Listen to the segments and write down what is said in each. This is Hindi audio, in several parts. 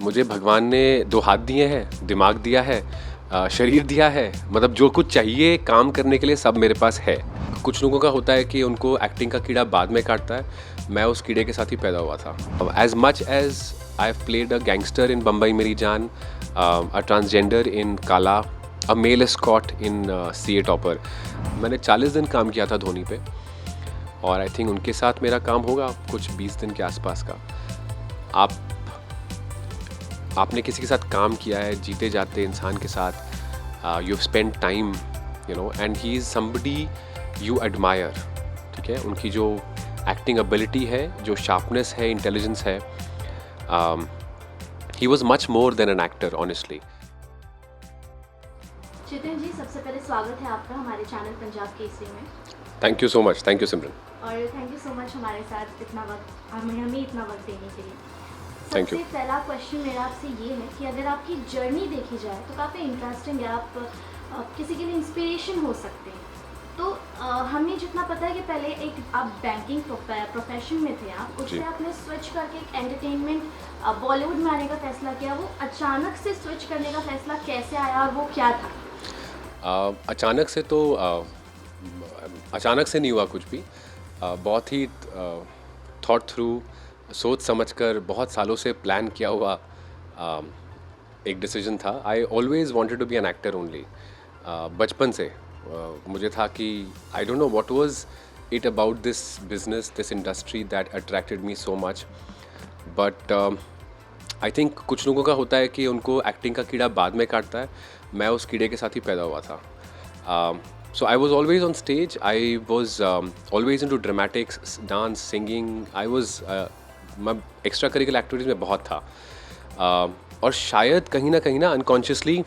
मुझे भगवान ने दो हाथ दिए हैं, दिमाग दिया है, शरीर दिया है, मतलब जो कुछ चाहिए काम करने के लिए सब मेरे पास है। कुछ लोगों का होता है कि उनको एक्टिंग का कीड़ा बाद में काटता है, मैं उस कीड़े के साथ ही पैदा हुआ था। As much as I have played a gangster in Bombay Meri Jaan, a transgender in Qala, a male escort in C A topper. मैंने 40 दिन काम किया था धोनी पे, और आई थिंक उनके साथ मेरा काम होगा कुछ 20 दिन के आसपास का। आपने किसी के साथ काम किया है, जीते जाते इंसान के साथ, you have spend time, you know, and he is somebody you admire. ठीक है, उनकी जो एक्टिंग एबिलिटी है, जो शार्पनेस है, इंटेलिजेंस है, he was much more than an actor honestly. Jitin ji, सबसे पहले स्वागत है आपका हमारे चैनल पंजाब केसरी में। Thank you so much. Thank you Simran. और थैंक यू सो मच हमारे साथ इतना वक्त हमें इतना वक्त देने के लिए। Thank you. सबसे पहला क्वेश्चन मेरा आपसे ये है कि अगर आपकी जर्नी देखी जाए तो काफ़ी इंटरेस्टिंग है। आप किसी के लिए इंस्पिरेशन हो सकते हैं। तो हमें जितना पता है कि पहले एक आप बैंकिंग प्रोफेशन में थे, आप उससे आपने स्विच करके एक एंटरटेनमेंट बॉलीवुड में आने का फैसला किया। वो अचानक से स्विच करने का फैसला कैसे आया और वो क्या था? अचानक से तो अचानक से नहीं हुआ कुछ भी। बहुत ही थॉट थ्रू, सोच समझकर, बहुत सालों से प्लान किया हुआ एक डिसीजन था। I always wanted to be an actor only. बचपन से मुझे था कि I don't know what was it about this business, this industry that attracted me so much. But I think कुछ लोगों का होता है कि उनको एक्टिंग का कीड़ा बाद में काटता है, मैं उस कीड़े के साथ ही पैदा हुआ था। So I was always on stage. I was always into dramatics, dance, singing. I was मैं एक्स्ट्रा करिकुलर एक्टिविटीज़ में बहुत था। और शायद कहीं ना अनकॉन्शियसली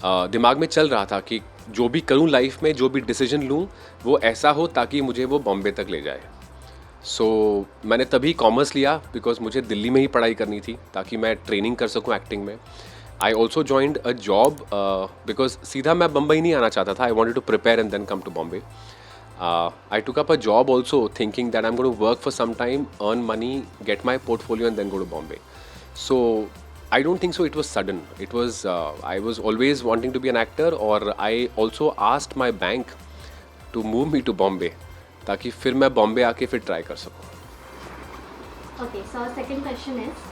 दिमाग में चल रहा था कि जो भी करूं लाइफ में, जो भी डिसीजन लूं, वो ऐसा हो ताकि मुझे वो बॉम्बे तक ले जाए। मैंने तभी कॉमर्स लिया बिकॉज मुझे दिल्ली में ही पढ़ाई करनी थी ताकि मैं ट्रेनिंग कर सकूं एक्टिंग में। I also joined a job because सीधा मैं बम्बई नहीं आना चाहता था। I wanted to prepare and then come to Bombay. I took up a job also thinking that I'm going to work for some time, earn money, get my portfolio and then go to Bombay. So I don't think so it was sudden. It was I was always wanting to be an actor, or I also asked my bank to move me to Bombay ताकि फिर मैं बॉम्बे आके फिर ट्राई कर सकूँ। Okay, so second question is,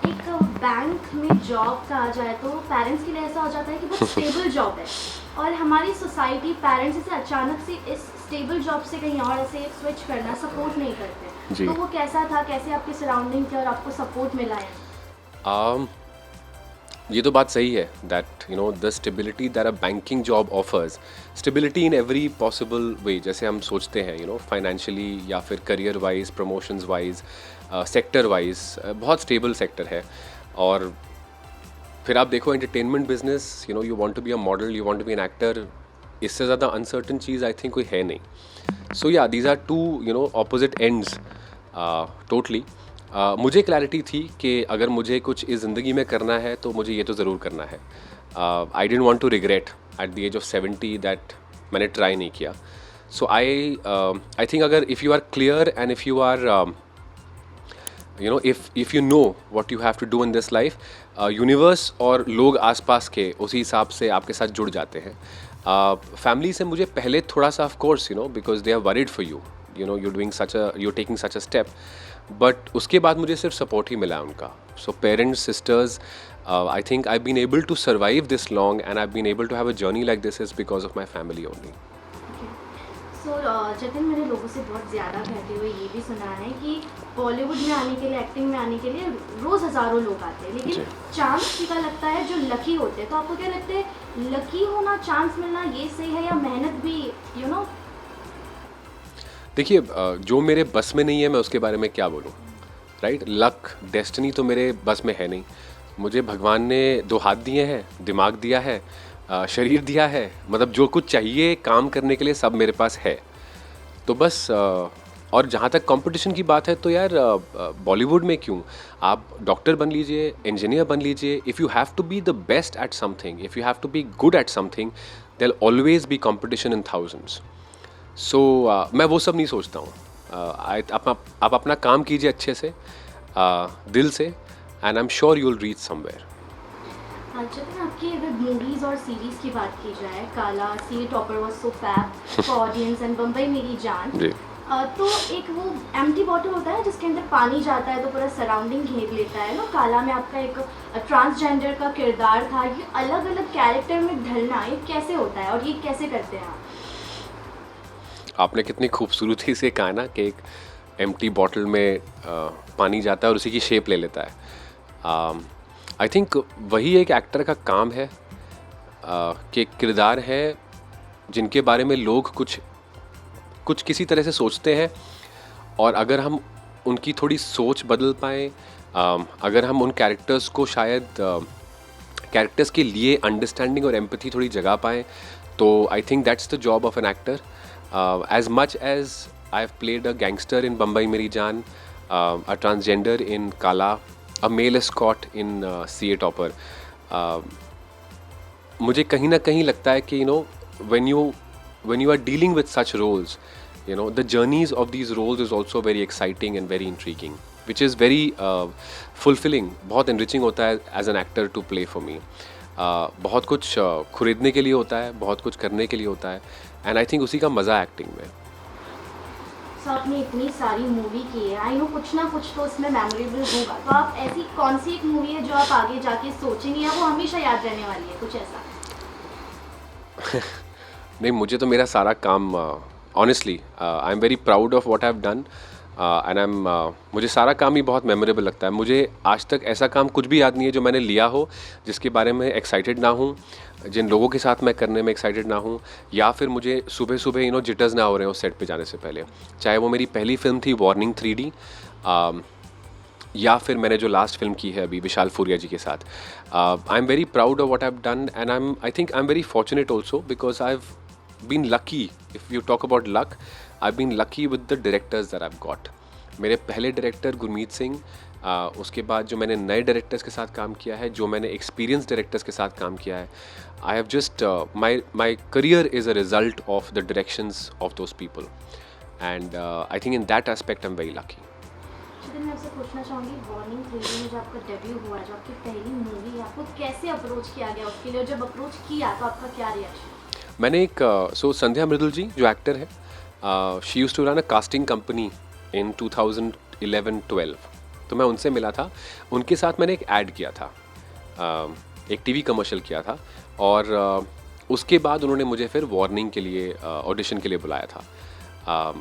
एक बैंक में जॉब का आ जाए तो पेरेंट्स के लिए ऐसा हो जाता है कि बहुत स्टेबल जॉब है, और हमारी सोसाइटी पेरेंट्स इसे अचानक से इस स्टेबल जॉब से कहीं और ऐसे स्विच करना सपोर्ट नहीं करते। तो वो कैसा था, कैसे आपके सराउंडिंग थे और आपको सपोर्ट मिला है? ये तो बात सही है that you know the stability that a banking job offers, stability in every possible way, जैसे हम सोचते हैं यू नो फाइनेंशियली या फिर career wise, promotions wise, sector wise बहुत स्टेबल सेक्टर है। और फिर आप देखो entertainment business, you know you want to be a model, you want to be an actor, इससे ज़्यादा अनसर्टन चीज़ आई थिंक कोई है नहीं। सो या these are two you know opposite ends totally. मुझे क्लैरिटी थी कि अगर मुझे कुछ इस ज़िंदगी में करना है तो मुझे ये तो ज़रूर करना है। I didn't want to regret at the age of 70 that मैंने ट्राई नहीं किया। सो आई थिंक अगर if you are clear and if you are you know if you know what you have to do in this life, universe और लोग आसपास के उसी हिसाब से आपके साथ जुड़ जाते हैं। फैमिली से मुझे पहले थोड़ा सा of course you know because they are worried for you, you know you're taking such a step, but उसके बाद मुझे सिर्फ सपोर्ट ही मिला उनका। So parents, sisters, I think I been able to survive this long and I been able to have a journey like this is because of my family only. So Jatin, मैंने लोगों से बहुत ज़्यादा कहते हुए ये भी सुना है कि बॉलीवुड में आने के लिए, एक्टिंग में आने के लिए रोज़ हज़ारों लोग आते हैं, लेकिन चांस कितना लगता है जो लकी होते हैं। तो आपको क्या लगता है, लकी होना, चांस मिलना ये सही है या मेहनत भी, यू नो? देखिए, जो मेरे बस में नहीं है मैं उसके बारे में क्या बोलूँ, राइट? लक, डेस्टिनी तो मेरे बस में है नहीं। मुझे भगवान ने दो हाथ दिए हैं, दिमाग दिया है, शरीर दिया है, मतलब जो कुछ चाहिए काम करने के लिए सब मेरे पास है। तो बस और जहाँ तक कंपटीशन की बात है तो यार बॉलीवुड में क्यों, आप डॉक्टर बन लीजिए, इंजीनियर बन लीजिए। If you have to be the best at something, if you have to be good at something, there will always be competition in thousands. So मैं वो सब नहीं सोचता हूँ। आप अपना काम कीजिए अच्छे से, दिल से, and I'm sure you'll reach somewhere. जब आपकी अगर मूवीज और सीरीज की बात की जाए, Qala, C topper was so fab for audience and Bombay Meri Jaan, जी तो एक वो एम्प्टी बॉटल होता है जिसके अंदर पानी जाता है तो पूरा सराउंडिंग घेर लेता है ना। काला में आपका एक ट्रांसजेंडर का किरदार था। ये अलग अलग कैरेक्टर में ढलना ये कैसे होता है और ये कैसे करते हैं आप? आपने कितनी खूबसूरती से कहा ना कि एक एम्प्टी बॉटल में पानी जाता है और उसी की शेप ले लेता है। आई थिंक वही एक एक्टर का काम है कि किरदार है जिनके बारे में लोग कुछ कुछ किसी तरह से सोचते हैं, और अगर हम उनकी थोड़ी सोच बदल पाएँ, अगर हम उन कैरेक्टर्स को शायद कैरेक्टर्स के लिए अंडरस्टैंडिंग और एम्पैथी थोड़ी जगा पाएँ, तो I think that's the job of an actor. As much as I've played a gangster in Bambai Meri Jaan, a transgender in Kala, a male escort in CA Topper, मुझे कहीं ना कहीं लगता है कि when you are dealing with such roles, the journeys of these roles is also very exciting and very intriguing, which is very fulfilling. बहुत enriching होता है as an actor to play for me. बहुत कुछ खरीदने के लिए होता है, बहुत कुछ करने के लिए होता है, एंड आई थिंक उसी का मज़ा एक्टिंग में. सो आपने इतनी सारी मूवी की है, आई नो कुछ ना कुछ तो उसमें मेमोरेबल होगा, तो आप ऐसी कौन सी एक मूवी है जो आप आगे जाके सोचेंगे या वो हमेशा याद रहने वाली है, कुछ ऐसा? नहीं, मुझे तो मेरा सारा काम honestly I am very proud of what I have done, and मुझे सारा काम ही बहुत मेमोरेबल लगता है. मुझे आज तक ऐसा काम कुछ भी याद नहीं है जो मैंने लिया हो जिसके बारे में एक्साइटेड ना हूँ, जिन लोगों के साथ मैं करने में एक्साइटेड ना हूँ, या फिर मुझे सुबह सुबह जिटर्स ना हो रहे हो सेट पे जाने से पहले. चाहे वो मेरी पहली फिल्म थी वार्निंग 3D, या फिर मैंने जो लास्ट फिल्म की है अभी विशाल फूरिया जी के साथ. I am very proud of what I have done, and I think I am very fortunate also because I have been lucky. If you talk about luck, I've been lucky with the directors that I've got. मेरे पहले डायरेक्टर गुरमीत सिंह, उसके बाद जो मैंने नए डायरेक्टर्स के साथ काम किया है, जो मैंने एक्सपीरियंस डायरेक्टर्स के साथ काम किया है, I have just my career is a result of the directions of those people, and I think in that aspect I am very lucky. मैं आपसे पूछना चाहूँगी, वार्निंग 3D में जो आपका डेब्यू हुआ, जो आपकी पहली मूवी है, आपको कैसे अप्रोच किया गया उसके लिए, और जब अप्रोच किया तो आपका क्या रिएक्शन? मैंने एक संध्या मृदुल जी जो एक्टर है, she used to run a casting company in 2011-12, तो मैं उनसे मिला था. उनके साथ मैंने एक ऐड किया था, एक टीवी कमर्शियल किया था, और उसके बाद उन्होंने मुझे फिर वार्निंग के लिए ऑडिशन के लिए बुलाया था,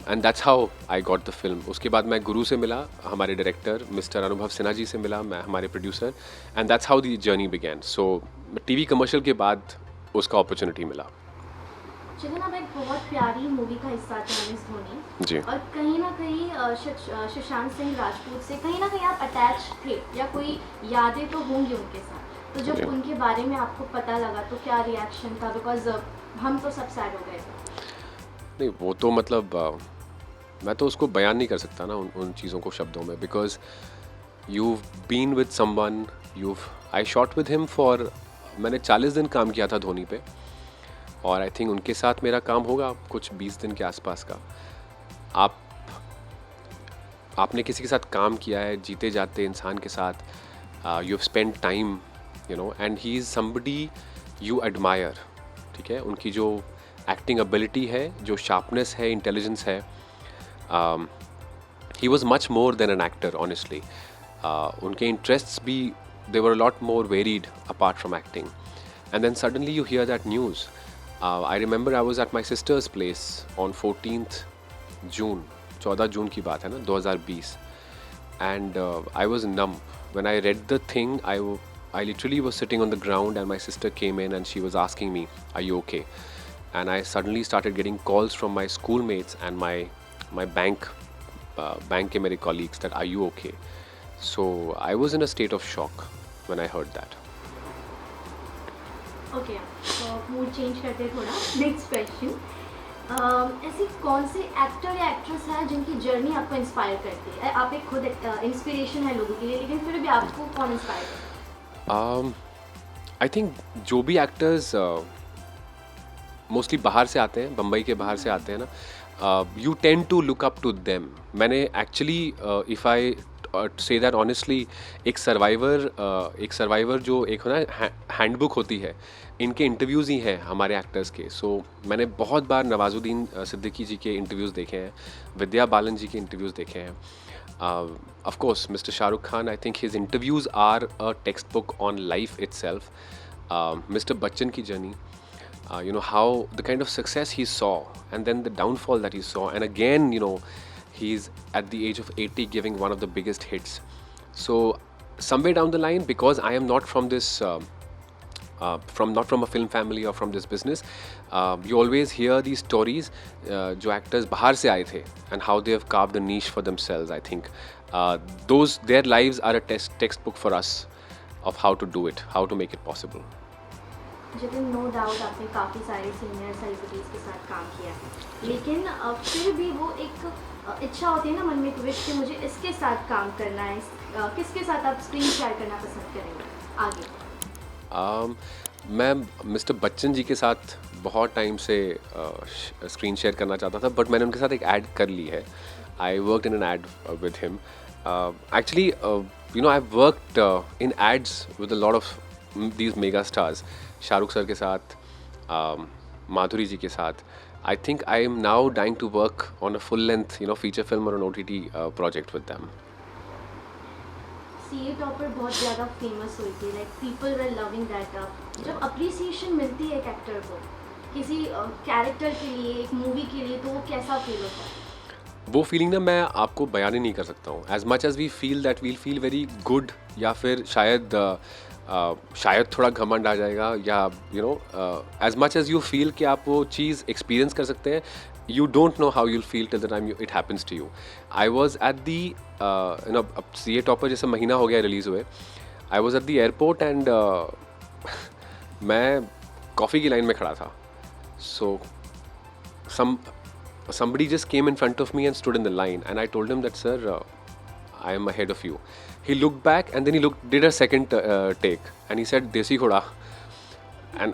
and that's how I got the film. उसके बाद मैं गुरु से मिला, हमारे डायरेक्टर मिस्टर अनुभव सिन्हा जी से मिला, मैं हमारे producer, and that's how the journey began. So TV commercial के बाद उसका अपॉर्चुनिटी मिला. चलिए ना, एक बहुत प्यारी मूवी का हिस्सा थे एम एस धोनी जी. और कहीं ना कहीं सुशांत सिंह राजपूत से कहीं ना कहीं आप अटैच थे, या कोई यादें तो होंगी उनके साथ, तो जब जी. उनके बारे में आपको पता लगा तो क्या रिएक्शन था? बिकॉज हम तो सब सैड हो गए थे. नहीं, वो तो मतलब मैं तो उसको बयान नहीं कर सकता ना उन चीज़ों को शब्दों में, because you been with someone, I shot with him for, मैंने 40 दिन काम किया था धोनी पे, और आई थिंक उनके साथ मेरा काम होगा कुछ 20 दिन के आसपास का. आपने किसी के साथ काम किया है, जीते जाते इंसान के साथ, you have spend time, and he is somebody you admire. ठीक है, उनकी जो एक्टिंग एबिलिटी है, जो शार्पनेस है, इंटेलिजेंस है, he was much more than an actor honestly. उनके इंटरेस्ट्स भी, they were a lot more varied apart from acting, and then suddenly you hear that news. I remember I was at my sister's place on 14th June, 14 जून की बात है ना, 2020, and I was numb. When I read the thing, I literally was sitting on the ground, and my sister came in and she was asking me, are you okay? And I suddenly started getting calls from my schoolmates and my bank के मेरे colleagues that are you okay? So I was in a state of shock when I heard that. Okay, तो मूड चेंज करते हैं थोड़ा. नेक्स्ट क्वेश्चन, ऐसी कौन से एक्टर या एक्ट्रेस हैं जिनकी जर्नी आपको इंस्पायर करती है? आप एक खुद इंस्पिरेशन है लोगों के लिए, लेकिन फिर भी आपको कौन इंस्पायर करता है? आई थिंक जो भी एक्टर्स मोस्टली बाहर से आते हैं, बम्बई के बाहर से आते हैं ना, you tend to look up to them. मैंने actually if I say that honestly, एक सर्वाइवर जो एक हो ना हैंडबुक होती है, इनके इंटरव्यूज़ ही हैं हमारे एक्टर्स के. सो मैंने बहुत बार नवाजुद्दीन सिद्दीकी जी के इंटरव्यूज़ देखे हैं, विद्या बालन जी के इंटरव्यूज़ देखे हैं. Of course, Mr. Shah Rukh Khan, I think his interviews are a textbook on life itself. Mr. Bachchan ki journey, how the kind of success he saw and then the downfall that he saw, and again, he's at the age of 80 giving one of the biggest hits. So somewhere down the line, because I am not from this not from a film family or from this business, you always hear these stories जो actors बाहर से आए थे and how they have carved a niche for themselves. I think their lives are a textbook for us of how to do it, how to make it possible. Jitin, no doubt आपने काफ़ी सारे सीनियर सेलिब्रिटीज़ के साथ काम किया है, लेकिन फिर भी वो एक इच्छा होती है ना मन में, एक विश कि मुझे इसके साथ काम करना है. किसके साथ आप स्क्रीन शेयर करना पसंद करेंगे आगे? मैं मिस्टर बच्चन जी के साथ बहुत टाइम से स्क्रीन शेयर करना चाहता था, बट मैंने उनके साथ एक ऐड कर ली है. I worked in an ad with him. Actually I worked in ads with a lot of these mega stars. Shahrukh sir के साथ, माधुरी जी के साथ. I think I am now dying to work on a full length feature film और an OTT project with them. CA topper बहुत ज़्यादा फेमस हुई थी, like people were loving that. जब अप्रिसिएशन मिलती है एक एक्टर को किसी कैरेक्टर के लिए, एक मूवी के लिए, तो वो कैसा फील होता है? वो फीलिंग ना मैं आपको बयान ही नहीं कर सकता हूँ. As much as we feel that we'll feel very good, या फिर शायद थोड़ा घमंड आ जाएगा, या as much as you feel कि आप वो चीज़ एक्सपीरियंस कर सकते हैं, you don't know how you'll feel till the time it happens to you. I was at the अब CA Topper जैसे महीना हो गया रिलीज़ हुए. I was at the airport and मैं कॉफ़ी की लाइन में खड़ा था. So somebody just came in front of me and stood in the line, and I told him that, sir, I am ahead of you. He looked back and then he did a second take and he said, Desi Ghoda. And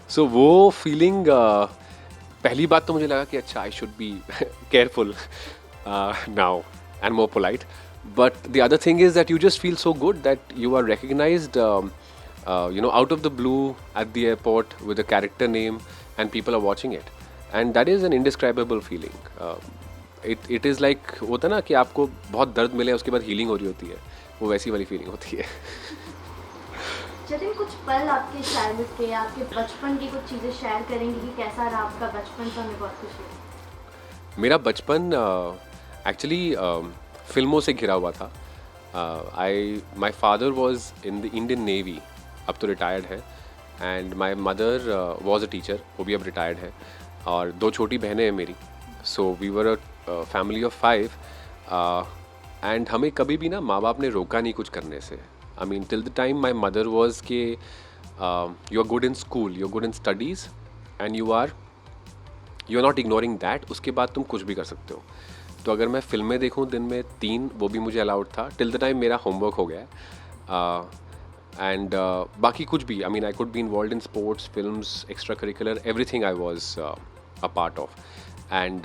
so वो feeling पहली बात तो मुझे लगा कि अच्छा, I should be careful now and more polite. But the other thing is that you just feel so good that you are recognized, out of the blue at the airport with a character name and people are watching it. And that is an indescribable feeling. It is like होता ना कि आपको बहुत दर्द मिले उसके बाद हीलिंग हो रही होती है, वो वैसी वाली फीलिंग होती है. जतिन, कुछ पल आपके चाइल्डहुड के, आपके बचपन की कुछ चीज़ें शेयर करेंगे कि कैसा रहा आपका बचपन? तो हमें बहुत खुशी है. मेरा बचपन एक्चुअली फिल्मों से घिरा हुआ था. My father was in the Indian navy, अब तो रिटायर्ड है, and my mother was a teacher, वो भी अब रिटायर्ड है, और 2 छोटी बहनें हैं मेरी. So we were a family of 5, and हमें कभी भी ना माँ बाप ने रोका नहीं कुछ करने से. I mean, till the time my mother was कि you are good in school, you are good in studies, and you are not ignoring that. उसके बाद तुम कुछ भी कर सकते हो. तो अगर मैं फिल्में देखूं दिन में 3, वो भी मुझे अलाउड था. till the time मेरा होमवर्क हो गया है, and बाकी कुछ भी. I mean, I could be involved in sports, films, extracurricular, everything I was a part of. And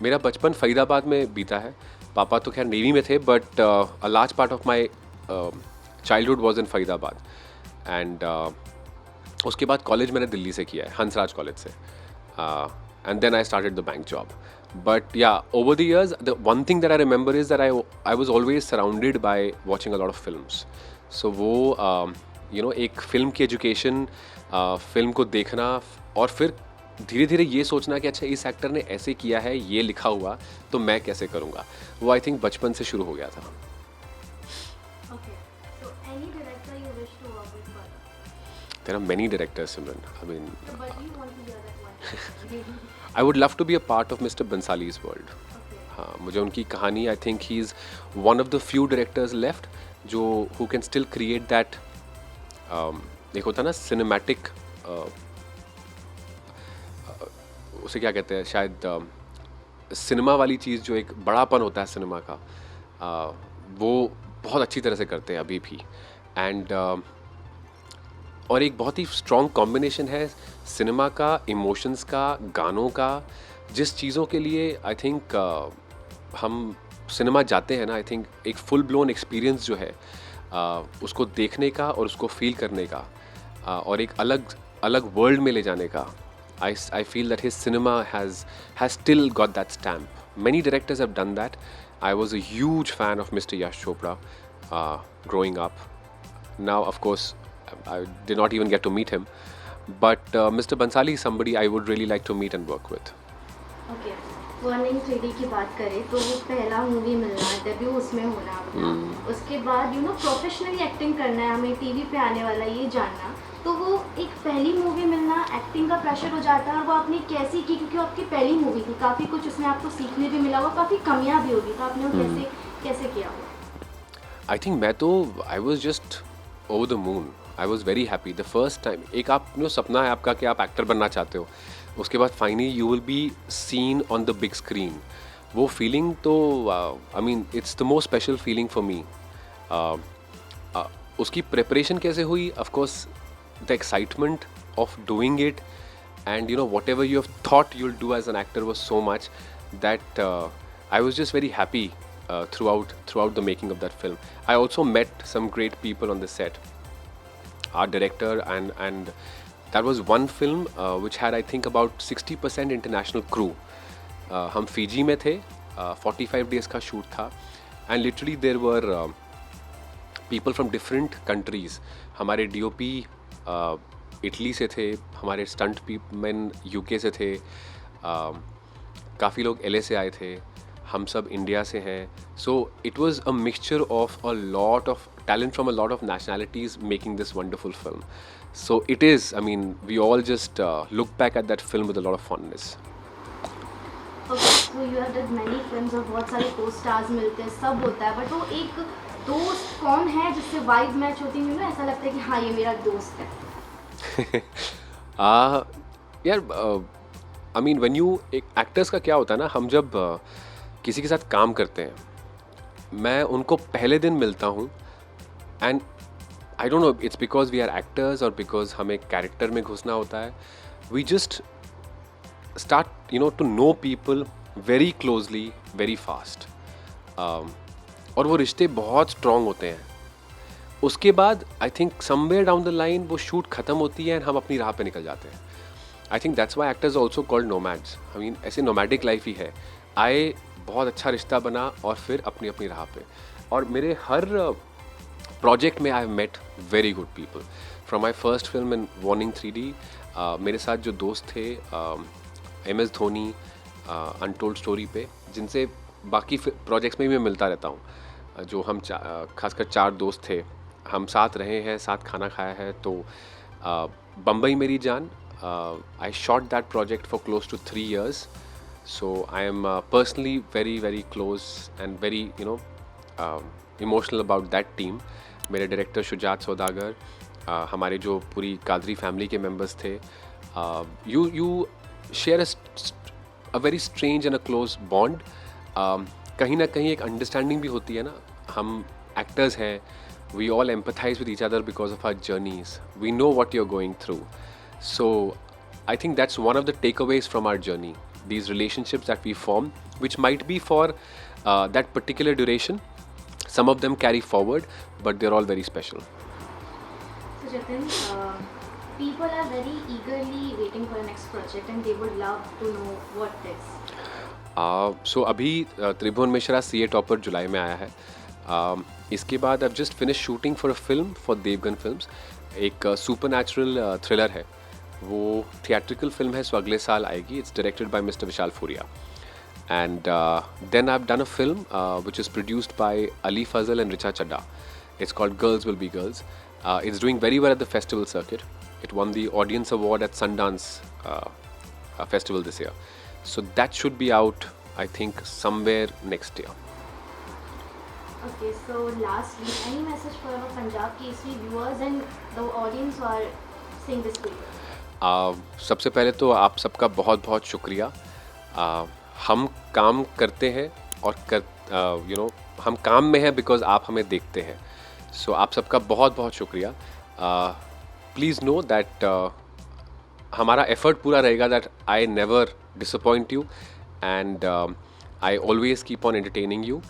मेरा बचपन फरीदाबाद में बीता है. पापा तो खैर नेवी में थे, but a large part of my childhood was in Faridabad. And उसके बाद कॉलेज मैंने दिल्ली से किया है, हंसराज कॉलेज से, and then I started the bank job. But yeah over the years the one thing that I remember is that I was always surrounded by watching a lot of films. So वो एक फिल्म की एजुकेशन, फिल्म को देखना और फिर धीरे धीरे ये सोचना कि अच्छा, इस एक्टर ने ऐसे किया है, ये लिखा हुआ, तो मैं कैसे करूँगा, वो आई थिंक बचपन से शुरू हो गया था. There are many directors, Simran. I mean, But you want to hear that one. I would love to be a part of Mr. Bansali's world. Okay. हाँ, मुझे उनकी कहानी, I think he is one of the few directors left जो who can still create that एक होता है ना cinematic, उसे क्या कहते हैं, शायद सिनेमा वाली चीज़, जो एक बड़ापन होता है सिनेमा का, वो बहुत अच्छी तरह से करते हैं अभी भी. एंड और एक बहुत ही स्ट्रॉन्ग कॉम्बिनेशन है सिनेमा का, इमोशंस का, गानों का, जिस चीज़ों के लिए आई थिंक हम सिनेमा जाते हैं ना, आई थिंक एक फुल ब्लोन एक्सपीरियंस जो है उसको देखने का और उसको फील करने का और एक अलग अलग वर्ल्ड में ले जाने का, I feel that his cinema has still got that stamp. Many directors have done that. I was a huge fan of Mr. Yash Chopra growing up. Now, of course, I did not even get to meet him. But Mr. Bansali is somebody I would really like to meet and work with. Okay, burning 3D की बात करें तो वो पहला मूवी मिलना, डेब्यू उसमें होना अपना, उसके बाद प्रोफेशनली एक्टिंग करना है, हमें टीवी पे आने वाला ये जानना, तो वो एक पहली मूवी मिलना, एक्टिंग का प्रेशर हो जाता है, और वो आपने कैसी की, क्योंकि वो आपकी पहली मूवी थी, काफ़ी कुछ उसमें आपको सीखने भी मिला होगा, काफ़ी कमियाँ भी होगी, तो आपने वो कैसे कैसे किया हो? आई थिंक मैं तो I was just over the moon. I was very happy the first time. एक आप सपना है आपका कि आप एक्टर बनना चाहते हो, उसके बाद finally you will be seen on the big screen. वो फीलिंग तो I mean it's the most special feeling for me. उसकी प्रिपरेशन कैसे हुई? Of course the excitement of doing it, and whatever you have thought you'll do as an actor was so much that I was just very happy throughout the making of that film. I also met some great people on the set, our director, and that was one film which had I think about 60% international crew. हम फिजी में थे, 45 days का शूट था, and literally there were people from different countries. हमारे DOP इटली से थे, हमारे स्टंट मैन यूके से थे, काफ़ी लोग LA से आए थे, हम सब इंडिया से हैं. So it was a mixture of a lot of talent from a lot of nationalities making this wonderful film. So it is, I mean we all just look back at that film with a lot of fondness. Okay, so you have did many films और बहुत सारे को स्टार्स मिलते हैं, सब होता है, बट वो एक दोस्त कौन है जिससे वाइब मैच होती है, ऐसा लगता है कि हाँ ये मेरा दोस्त है? यार आई मीन व्हेन यू, एक एक्टर्स का क्या होता है ना, हम जब किसी के साथ काम करते हैं, मैं उनको पहले दिन मिलता हूँ, and I don't know it's because we are actors और बिकॉज हमें कैरेक्टर में घुसना होता है. We just start to know people very closely very fast, और वो रिश्ते बहुत स्ट्रॉन्ग होते हैं. उसके बाद I think somewhere down the line वो शूट ख़त्म होती है एंड हम अपनी राह पे निकल जाते हैं. I think that's why actors also called nomads. I mean ऐसे नोमैडिक लाइफ ही है. आए, बहुत अच्छा रिश्ता बना, और फिर अपनी अपनी राह पे. और मेरे हर प्रोजेक्ट में I have met very good people. From my first film in Warning 3D, मेरे साथ जो दोस्त थे, MS धोनी अनटोल्ड स्टोरी पे, जिनसे बाकी प्रोजेक्ट्स में भी मैं मिलता रहता हूँ, जो हम खासकर 4 दोस्त थे, हम साथ रहे हैं, साथ खाना खाया है. तो Bambai Meri Jaan, I shot that project for close to 3 years. So I am personally very very close and very emotional about that team. मेरे डायरेक्टर शुजात सौदागर, हमारे जो पूरी कादरी फैमिली के मेम्बर्स थे, you share a very strange and a close bond. कहीं ना कहीं एक अंडरस्टैंडिंग भी होती है ना. हम एक्टर्स हैं, we all empathize with each other because of our journeys. We know what you're going through. So I think that's one of the takeaways from our journey. These relationships that we form, which might be for that particular duration. Some of them carry forward, but they're all very special. So Jatin, people are very eagerly waiting for the next project and they would love to know what this. So अभी त्रिभुवन मिश्रा CA टॉपर जुलाई में आया है. इसके बाद I've just finished shooting for a film for Devgan films. एक सुपरनैचुरल थ्रिलर है, वो थिएट्रिकल फिल्म है, सो अगले साल आएगी. It's directed by mister Vishal Furia. And then I have done a film which is produced by Ali Fazal and Richa Chadda. It's called Girls Will Be Girls. It's doing very well at the festival circuit. It won the audience award at Sundance festival this year. So that should be out, I think, somewhere next year. Okay, so lastly, any message for our Punjab Kesari viewers and the audience who are seeing this video? सबसे पहले तो आप सबका बहुत बहुत शुक्रिया. हम काम करते हैं और हम काम में हैं बिकॉज आप हमें देखते हैं. सो आप सबका बहुत बहुत शुक्रिया. प्लीज़ नो दैट हमारा एफर्ट पूरा रहेगा that I never disappoint you, and I always keep on entertaining you.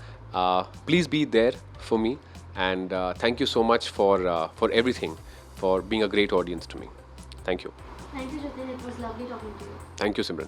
Please be there for me, and thank you so much for everything, for being a great audience to me. Thank you. Thank you, Jatin. It was lovely talking to you. Thank you, Simran.